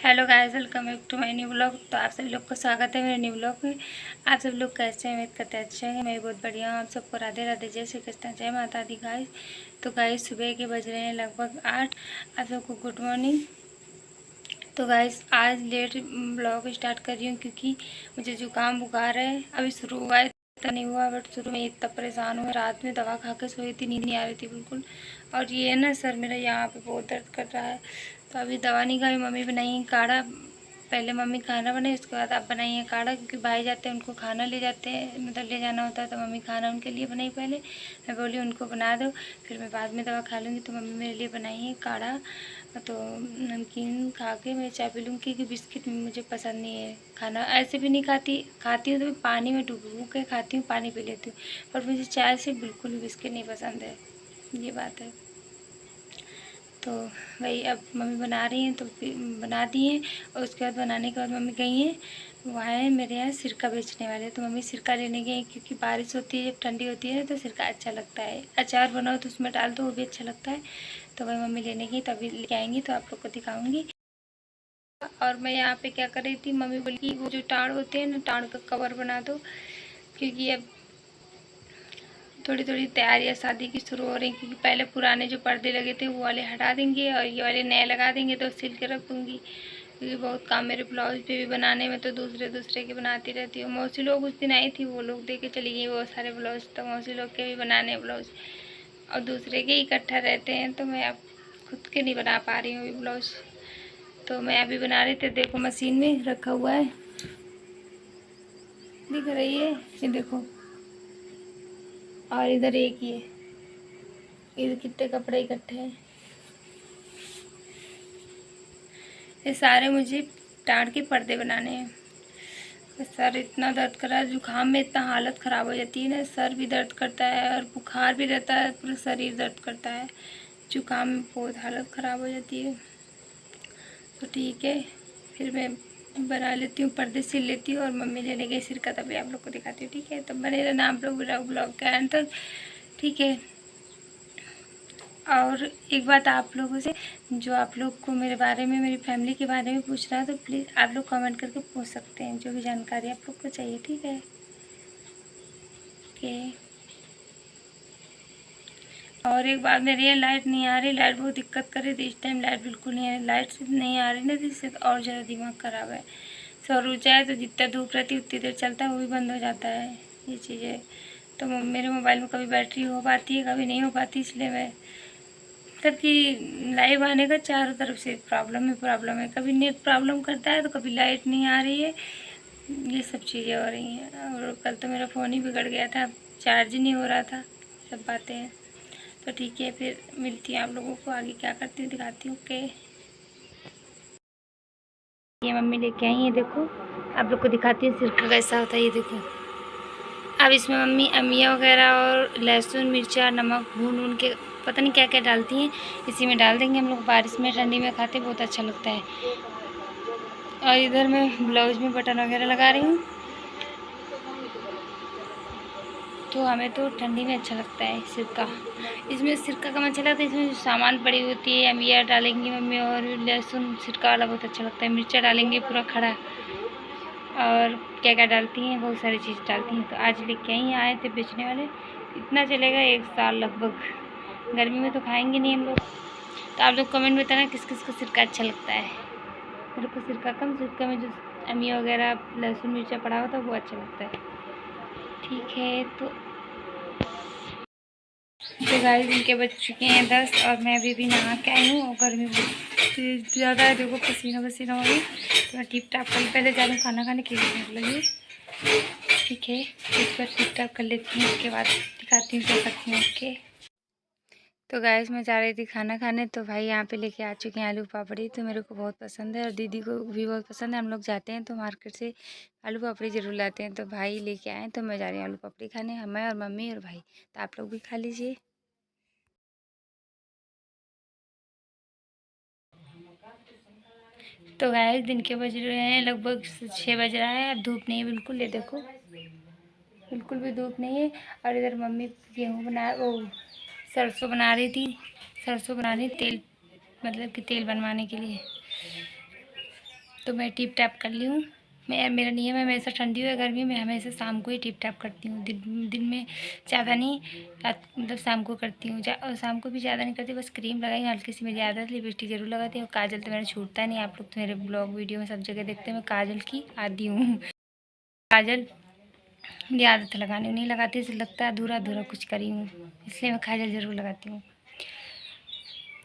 Hello guys, welcome back to my new blog. तो आप सभी लोग को स्वागत है मेरे न्यू ब्लॉग में। आप सब लोग कैसे हैं? उम्मीद करते हैं अच्छे हैं। मैं बहुत बढ़िया हूँ। आप सबको राधे राधे, जय श्री कृष्ण, जय माता दी गाइस। तो गाइस सुबह के बज रहे हैं लगभग 8। आप सबको गुड मॉर्निंग। तो गाइस आज लेट ब्लॉग स्टार्ट कर रही हूँ क्योंकि मुझे जुकाम बुखार है। अभी शुरू हुआ है, इतना नहीं हुआ, बट शुरू में इतना परेशान हुआ। रात में दवा खा के सोई थी, नींद नहीं आ रही थी बिल्कुल। और ये ना सर मेरा यहाँ पे बहुत दर्द कर रहा है। तो अभी दवा नहीं खाई, मम्मी बनाई काढ़ा। पहले मम्मी खाना बनाई, उसके बाद आप बनाइए काढ़ा, क्योंकि भाई जाते हैं उनको खाना ले जाते हैं, मतलब ले जाना होता है। तो मम्मी खाना उनके लिए बनाई पहले। मैं बोली उनको बना दो, फिर मैं बाद में दवा खा लूँगी। तो मम्मी मेरे लिए बनाई है काढ़ा। तो नमकीन खा के मैं चाय पी लूँगी, क्योंकि बिस्किट मुझे पसंद नहीं है खाना। ऐसे भी नहीं खाती हूँ तो मैं पानी में डूब के खाती हूँ, पानी पी लेती हूँ। पर मुझे चाय से बिल्कुल भी बिस्किट नहीं पसंद है, ये बात है। तो वही अब मम्मी बना रही हैं, तो बना दी हैं। और उसके बाद बनाने के बाद मम्मी गई हैं वहाँ है मेरे यहाँ सिरका बेचने वाले। तो मम्मी सिरका लेने गई, क्योंकि बारिश होती है, जब ठंडी होती है तो सिरका अच्छा लगता है। अचार बनाओ तो उसमें डाल दो, वो भी अच्छा लगता है। तो वही मम्मी लेने गई, तभी लेके आएंगी तो आप लोग को दिखाऊंगी। और मैं यहाँ पे क्या कर रही थी, मम्मी बोली कि वो जो टाड़ होते हैं ना, टाड़ का कवर बना दो, क्योंकि अब थोड़ी थोड़ी तैयारियां शादी की शुरू हो रही। क्योंकि पहले पुराने जो पर्दे लगे थे वो वाले हटा देंगे और ये वाले नए लगा देंगे, तो सिल के रख दूँगी। क्योंकि बहुत काम मेरे ब्लाउज पे भी बनाने में, तो दूसरे दूसरे के बनाती रहती हूँ। मौसी लोग उस दिन आई थी, वो लोग दे के चली गई वो सारे ब्लाउज। तो मौसी लोग के भी बनाने ब्लाउज और दूसरे के इकट्ठा रहते हैं, तो मैं अब खुद के नहीं बना पा रही हूँ अभी ब्लाउज। तो मैं अभी बना रही थी, देखो मशीन में रखा हुआ है, दिख रही है ये देखो। और इधर एक ही है, इधर कितने कपड़े इकट्ठे हैं। ये सारे मुझे टाड़ के पर्दे बनाने हैं। सर इतना दर्द कर रहा है, जुकाम में इतना हालत ख़राब हो जाती है ना, सर भी दर्द करता है और बुखार भी रहता है, पूरा शरीर दर्द करता है। जुकाम में बहुत हालत ख़राब हो जाती है। तो ठीक है, फिर मैं बना लेती हूँ, पर्दे सिल लेती हूँ और मम्मी लेने गई सिरका, तभी आप लोग को दिखाती हूँ। ठीक है, तो बने रहना आप लोग ब्लॉग के एंड तक। ठीक है। और एक बात आप लोगों से, जो आप लोग को मेरे बारे में, मेरी फैमिली के बारे में पूछ रहा है, तो प्लीज़ आप लोग कमेंट करके पूछ सकते हैं, जो भी जानकारी आप लोग को चाहिए। ठीक है, ओके। और एक बात, मेरे यहाँ लाइट नहीं आ रही, लाइट बहुत दिक्कत कर रही थी। इस टाइम लाइट बिल्कुल नहीं आ रही, लाइट से नहीं आ रही ना, तो इससे और ज़्यादा दिमाग ख़राब है। सौर ऊर्जा है, तो जितना धूप रहती है उतनी देर चलता है, वो भी बंद हो जाता है, ये चीज़ है। तो मेरे मोबाइल में कभी बैटरी हो पाती है, कभी नहीं हो पाती, इसलिए मैं मतलब कि लाइव आने का चारों तरफ से प्रॉब्लम है। कभी नेट प्रॉब्लम करता है, तो कभी लाइट नहीं आ रही है, ये सब चीज़ें हो रही हैं। और कल तो मेरा फ़ोन ही बिगड़ गया था, चार्ज ही नहीं हो रहा था, सब बातें हैं। तो ठीक है, फिर मिलती है आप लोगों को आगे, क्या करती हूँ दिखाती हूँ। ओके, ये मम्मी लेके आई है, देखो आप लोग को दिखाती हूँ सिरका कैसा होता है, ये देखो। अब इसमें मम्मी अमिया वगैरह और लहसुन मिर्चा नमक भून भून के पता नहीं क्या क्या डालती हैं, इसी में डाल देंगे। हम लोग बारिश में ठंडी में खाते, बहुत अच्छा लगता है। और इधर मैं ब्लाउज में बटन वगैरह लगा रही हूँ, तो हमें तो ठंडी में अच्छा लगता है सिरका। इसमें सिरका कम अच्छा लगता है, इसमें जो सामान पड़ी होती है अमिया डालेंगी मम्मी, और लहसुन सिरका वाला बहुत अच्छा लगता है। मिर्चा डालेंगे पूरा खड़ा, और क्या क्या डालती हैं, बहुत सारी चीज़ डालती हैं। तो आज लेके आई, आए थे बेचने वाले। इतना चलेगा 1 साल लगभग, गर्मी में तो खाएंगे नहीं हम लोग। तो आप लोग कमेंट में बताना किस किस को सिरका अच्छा लगता है। मेरे को सिरका कम, सिरका में जो अमिया वगैरह लहसुन मिर्चा पड़ा होता है वो अच्छा लगता है। ठीक है, तो गाइस इनके बज चुके हैं 10 और मैं अभी भी नहा के आई हूँ। और गर्मी बहुत ज़्यादा है, देखो पसीना पसीना हो गई। तो मैं टिप टाप कर पहले जा रही हूँ खाना खाने के लिए लगी। ठीक है, इस पर टिप टाप कर लेती हूँ, उसके बाद दिखाती हूँ क्या करती हूँ। ओके, तो गाइस मैं जा रही थी खाना खाने, तो भाई यहाँ पे लेके आ चुके हैं आलू पापड़ी। तो मेरे को बहुत पसंद है और दीदी को भी बहुत पसंद है। हम लोग जाते हैं तो मार्केट से आलू पापड़ी ज़रूर लाते हैं, तो भाई लेके आए, तो मैं जा रही हूँ आलू पापड़ी खाने, मैं और मम्मी और भाई। तो आप लोग भी खा लीजिए। तो गाइस दिन के बज रहे हैं लगभग 6 बज रहा है। अब धूप नहीं है बिल्कुल, ये देखो बिल्कुल भी धूप नहीं है। और इधर मम्मी गेहूँ बना, वो सरसों बना रही थी, सरसों बना रही तेल, मतलब कि तेल बनवाने के लिए। तो मैं टिप टैप कर ली हूँ। मेरा नियम है, हमेशा ठंडी हो गर्मी में हमेशा शाम को ही टिप टैप करती हूँ। दिन में ज़्यादा नहीं, रात मतलब शाम को करती हूँ। और शाम को भी ज़्यादा नहीं करती, बस क्रीम लगाई हल्की सी मेरी आदत, लिपस्टिक जरूर लगाती हूँ। काजल तो मेरा छूटता नहीं, आप लोग तो मेरे ब्लॉग वीडियो में सब जगह देखते हैं मैं काजल की आदी हूँ। काजल मेरी आदत लगाने नहीं लगाती, इसलिए लगता है अधूरा अधूरा कुछ करी हूँ, इसलिए मैं काजल ज़रूर लगाती हूँ।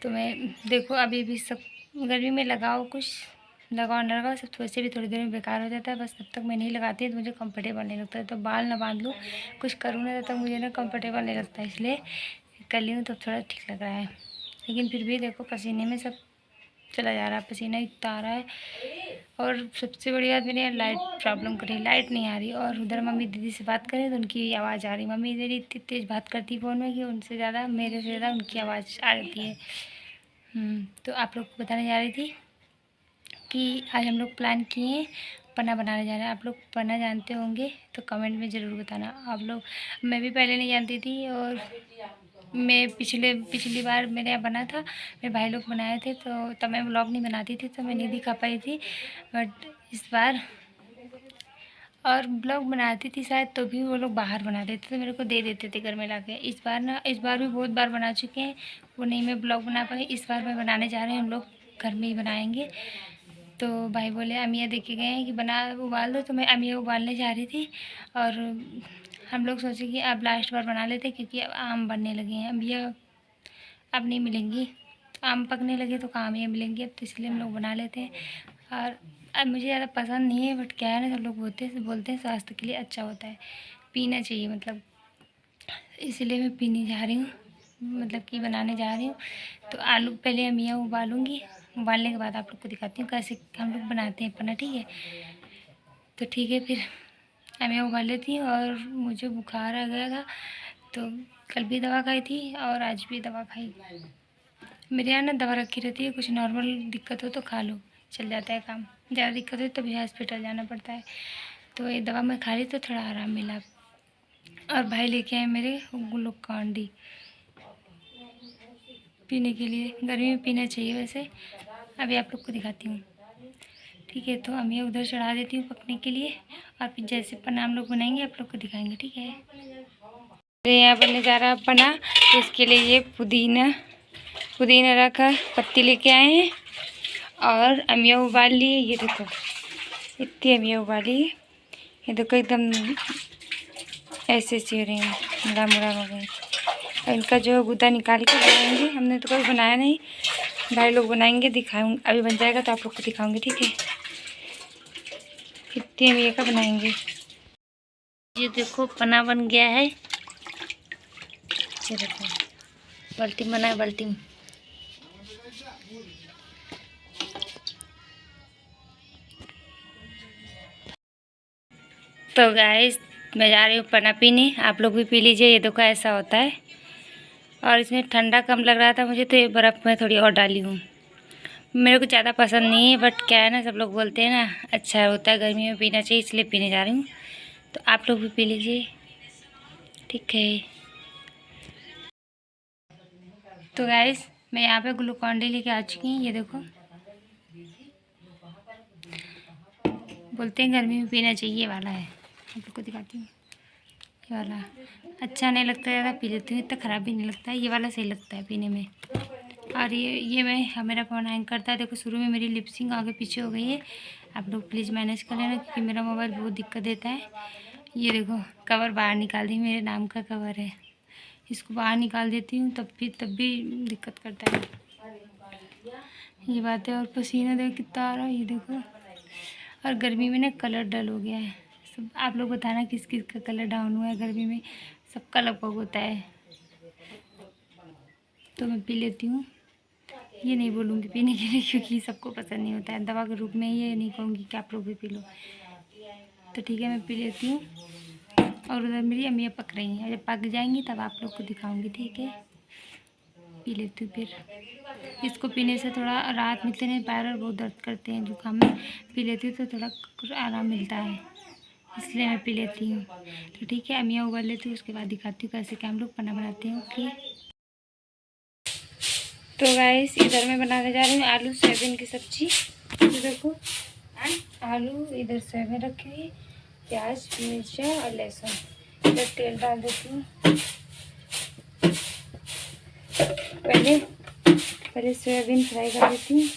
तो मैं देखो अभी भी सब गर्मी में लगाओ, कुछ लगाओ ना लगाओ, सब वैसे भी थोड़ी देर में बेकार हो जाता है। बस तब तक मैं नहीं लगाती तो मुझे कंफर्टेबल नहीं लगता है। तो बाल ना बांध लूँ, कुछ करूँ ना तब तक मुझे ना कंफर्टेबल नहीं लगता है, इसलिए कर ली हूँ तो थोड़ा ठीक लग रहा है। लेकिन फिर भी देखो पसीने में सब चला जा रहा है, पसीना इतना आ रहा है। और सबसे बड़ी बात मेरे यहाँ लाइट प्रॉब्लम कर रही है, लाइट नहीं आ रही। और उधर मम्मी दीदी से बात करें तो उनकी आवाज़ आ रही। मम्मी दीदी इतनी तेज़ बात करती है फ़ोन में कि उनसे ज़्यादा मेरे से ज़्यादा उनकी आवाज़ आ जाती है। तो आप लोग को बताने जा रही थी कि आज हम लोग प्लान किए पन्ना बनाने जा रहे हैं। आप लोग पन्ना जानते होंगे तो कमेंट में ज़रूर बताना आप लोग। मैं भी पहले नहीं जानती थी, और मैं पिछली बार मेरे यहाँ बना था, मेरे भाई लोग बनाए थे, तो तब मैं व्लॉग नहीं बनाती थी तो मैं नहीं दिखा पाई थी। बट इस बार और ब्लॉग बनाती थी शायद, तो भी वो लोग बाहर बनाते थे तो मेरे को दे देते थे घर में लाके। इस बार भी बहुत बार बना चुके हैं, वो नहीं मैं ब्लॉग बना पाई। इस बार मैं बनाने जा रहे हैं, हम लोग घर में ही बनाएंगे। तो भाई बोले अमिया देखे गए हैं कि बना उबाल दो, तो मैं अमिया उबालने जा रही थी। और हम लोग सोचे कि अब लास्ट बार बना लेते, क्योंकि अब आम बनने लगे हैं, अमिया अब नहीं मिलेंगी, आम पकने लगे तो कहाँ अमिया मिलेंगी अब, तो इसलिए हम लोग बना लेते हैं। और अब मुझे ज़्यादा पसंद नहीं है, बट क्या है ना सब लोग बोलते हैं स्वास्थ्य के लिए अच्छा होता है, पीना चाहिए मतलब, इसलिए मैं पीने जा रही हूँ, मतलब कि बनाने जा रही हूँ। तो आलू पहले अमिया उबालूँगी, उबालने के बाद आप लोग को दिखाती हूँ कैसे हम लोग बनाते हैं पन्ना, ठीक है। तो ठीक है, फिर अमिया उबाल लेती हूँ। और मुझे बुखार आ गया था, तो कल भी दवा खाई थी और आज भी दवा खाई। मेरे यहाँ ना दवा रखी रहती है, कुछ नॉर्मल दिक्कत हो तो खा लो, चल जाता है काम। ज़्यादा दिक्कत हो तभी हॉस्पिटल जाना पड़ता है। तो ये दवा मैं खा ली तो थोड़ा आराम मिला। और भाई लेके आए मेरे ग्लूकॉन-डी पीने के लिए, गर्मी में पीना चाहिए वैसे। अभी आप लोग को दिखाती हूँ, ठीक है। तो अमिया उधर चढ़ा देती हूँ पकने के लिए, और फिर जैसे पन्ना हम लोग बनाएंगे आप लोग को दिखाएंगे, ठीक है। मेरे यहाँ बनने जा रहा है पन्ना, तो इसके लिए ये पुदीना रखा पत्ती लेके आए हैं, और अमिया उबाल लिए। ये देखो इतनी अमिया उबाली है, ये देखो एकदम ऐसे सी हो रही हैं, मुड़ा मुड़ा हो गई। और इनका जो गुदा निकाल के बनाएंगे, हमने तो कभी बनाया नहीं, भाई लोग बनाएंगे, दिखाऊंगी। अभी बन जाएगा तो आप लोग को दिखाऊंगी, ठीक है। कितनी अमिया का बनाएंगे। ये देखो पन्ना बन गया है, ये देखो बाल्टी बना है, बाल्टी में। तो गाइस मैं जा रही हूँ पन्ना पीने, आप लोग भी पी लीजिए। ये देखो ऐसा होता है, और इसमें ठंडा कम लग रहा था मुझे, तो ये बर्फ़ में थोड़ी और डाली हूँ। मेरे को ज़्यादा पसंद नहीं है, बट क्या है ना सब लोग बोलते हैं ना अच्छा होता है गर्मी में पीना चाहिए, इसलिए पीने जा रही हूँ। तो आप लोग भी पी लीजिए, ठीक है। तो गाइस मैं यहाँ पे ग्लूकॉन-डी लेके आ चुकी हूँ, ये देखो। बोलते हैं गर्मी में पीना चाहिए, ये वाला है, आप लोग को दिखाती हूँ। ये वाला अच्छा नहीं लगता, ज़्यादा पी लेती हूँ, इतना ख़राब भी नहीं लगता है, ये वाला सही लगता है पीने में। और ये मेरा फ़ोन हैंग करता है, देखो शुरू में मेरी लिपसिंग आगे पीछे हो गई है, आप लोग प्लीज़ मैनेज कर लेना, क्योंकि मेरा मोबाइल बहुत दिक्कत देता है। ये देखो कवर बाहर निकाल दी, मेरे नाम का कवर है, इसको बाहर निकाल देती हूँ तब भी दिक्कत करता है, ये बात है। और पसीना देखो कितना आ रहा है, ये देखो। और गर्मी में ना कलर डल हो गया है सब। आप लोग बताना किस किस का कलर डाउन हुआ है गर्मी में, सबका लगभग होता है। तो मैं पी लेती हूँ, ये नहीं बोलूँगी पीने के लिए, क्योंकि सबको पसंद नहीं होता है, दवा के रूप में ये नहीं कहूँगी कि आप लोग भी पी लो। तो ठीक है मैं पी लेती हूँ। और उधर मेरी अम्मियाँ पक रही हैं, जब पक जाएंगी तब आप लोग को दिखाऊंगी, ठीक है। पी लेती हूँ फिर। इसको पीने से थोड़ा राहत मिलती है, पैर और बहुत दर्द करते हैं जुकाम में, पी लेती हूँ तो थोड़ा आराम मिलता है, इसलिए मैं पी लेती हूँ। तो ठीक है अम्मियाँ उबाल लेती हूँ, उसके बाद दिखाती हूँ कैसे क्या हम लोग पन्ना बनाते हैं, ओके। तो गाइस इधर मैं बनाने जा रही हूँ आलू सोयाबीन की सब्ज़ी। तो देखो आलू, इधर सोयाबीन रखी हुई, प्याज, मिर्चा और लहसुन। इधर तेल डाल देती हूँ। पहले सोयाबीन फ्राई कर लेती हूँ।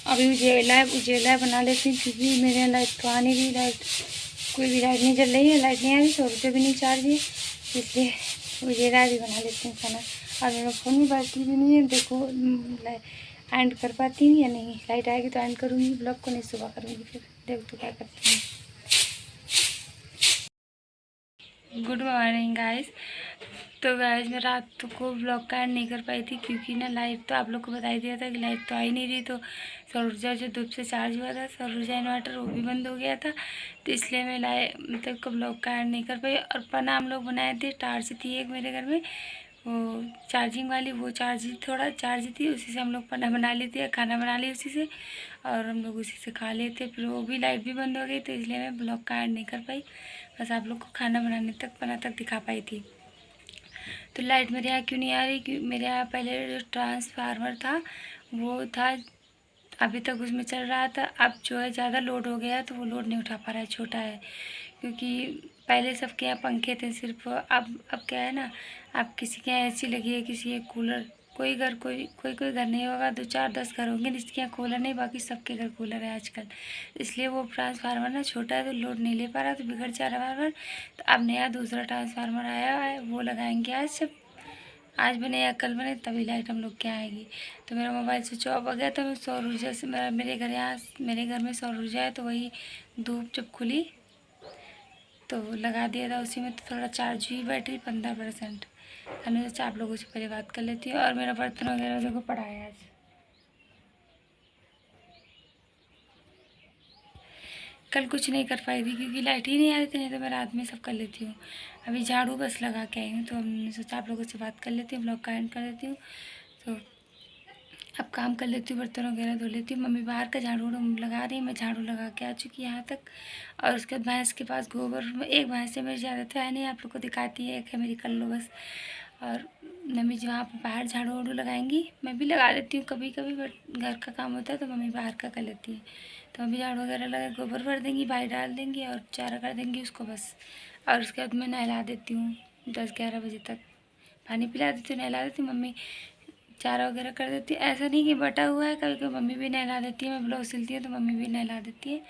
अभी उजेला बना लेती हूँ, क्योंकि मेरे यहाँ लाइट तो आने रही, कोई भी लाइट नहीं जल रही है, लाइट नहीं आ रही, 100 रुपये भी नहीं चार्ज है, इसलिए उजेला भी बना लेती हूँ खाना। और मेरा फ़ोन में बैटरी भी नहीं है, देखो एंड कर पाती हूँ या नहीं। लाइट आएगी तो एंड करूँगी ब्लॉग को, नहीं सुबह करूँगी, फिर देख तो क्या करती हूँ। Good morning guys. तो गाइस मैं रात को ब्लॉग का एंड नहीं कर पाई थी, क्योंकि ना लाइट तो आप लोग को बता ही दिया था कि लाइट तो आ ही नहीं रही। तो सौर ऊर्जा जो धूप से चार्ज हुआ था, सौर ऊर्जा इन्वर्टर, वो भी बंद हो गया था। तो इसलिए मैं मतलब को ब्लॉग का एंड नहीं कर पाई। और पना हम लोग बनाए थे, टार्च थी एक मेरे घर में, वो चार्जिंग वाली, वो थोड़ा चार्ज थी, उसी से हम लोग पना बना लिए थे, खाना बना लिए उसी से, और हम लोग उसी से खा लिए थे। फिर वो भी लाइट भी बंद हो गई, तो इसलिए मैं ब्लॉग का एंड नहीं कर पाई। बस आप लोग को खाना बनाने तक, पना तक दिखा पाई थी। तो लाइट मेरे यहाँ क्यों नहीं आ रही? क्योंकि मेरे यहाँ पहले जो ट्रांसफार्मर था वो था, अभी तक उसमें चल रहा था। अब जो है ज़्यादा लोड हो गया, तो वो लोड नहीं उठा पा रहा है, छोटा है। क्योंकि पहले सबके यहाँ पंखे थे सिर्फ, अब क्या है ना, अब किसी के यहाँ एसी लगी है, किसी के कूलर। कोई घर नहीं होगा, 2 4 10 घर होंगे जिसके यहाँ कूलर नहीं, बाकी सबके घर कूलर है आजकल। इसलिए वो ट्रांसफार्मर ना छोटा है, तो लोड नहीं ले पा रहा, तो बिगड़ जा रहा बार। तो अब नया दूसरा ट्रांसफार्मर आया है, वो लगाएंगे आज बने या कल बने, तभी लाइट हम लोग के आएगी। तो मेरा मोबाइल स्विच ऑफ हो गया, तो मैं सौर ऊर्जा से, मेरे घर में सौर ऊर्जा है, तो वही धूप जब खुली तो लगा दिया था उसी में। तो थोड़ा चार्ज हुई बैटरी 15%। मैंने सोचा आप लोगों से पहले बात कर लेती हूँ। और मेरा बर्तन वगैरह देखो पड़ा है आज। कल कुछ नहीं कर पाई थी, क्योंकि लाइट ही नहीं आ रही थी, नहीं तो मैं रात में सब कर लेती हूँ। अभी झाड़ू बस लगा के आई हूँ, तो हमने सोचा आप लोगों से बात कर लेती हूँ, ब्लॉग का एंड कर देती हूँ। तो अब काम कर लेती हूँ, बर्तन वगैरह धो लेती हूँ। मम्मी बाहर का झाड़ू लगा रही है, मैं झाड़ू लगा के आ चुकी यहाँ तक। और उसके बाद भैंस के पास गोबर, एक भैंस है मेरी, ज़्यादा तो है नहीं, आप लोग को दिखाती है, एक है मेरी, कर लो बस। और मम्मी जी वहाँ पर बाहर झाड़ू वाड़ू लगाएंगी, मैं भी लगा देती हूँ कभी कभी, बट घर का काम होता है तो मम्मी बाहर का कर लेती है। तो मम्मी झाड़ू वगैरह लगा, गोबर भर देंगी, बाई डाल देंगी और चारा कर देंगी उसको बस। और उसके बाद मैं नहला देती हूँ 10 11 बजे तक, पानी पिला देती हूँ, नहला देती हूँ। मम्मी चारा वगैरह कर देती है। ऐसा नहीं कि बटा हुआ है, कभी कभी मम्मी भी नहला देती है, मैं ब्लाउज सिलती हूँ तो मम्मी भी नहला देती है।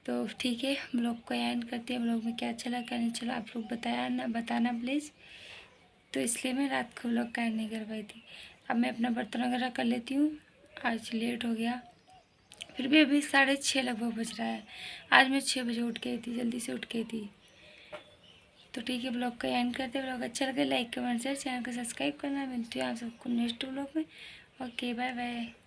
तो ठीक है, ब्लॉग को एंड करती है। ब्लॉग में क्या चला क्या नहीं चला आप लोग बताना प्लीज़। तो इसलिए मैं रात को ब्लॉग का एंड नहीं कर पाई थी। अब मैं अपना बर्तन वगैरह कर लेती हूँ, आज लेट हो गया। फिर भी अभी 6:30 लगभग बज रहा है। आज मैं 6 बजे उठ गई थी, जल्दी से उठ गई थी। तो ठीक है, ब्लॉग का एंड करते। ब्लॉग अच्छा लगे लाइक कमेंट शेयर, चैनल को सब्सक्राइब करना। मिलती हूँ आप सबको नेक्स्ट ब्लॉग में। Okay, bye bye.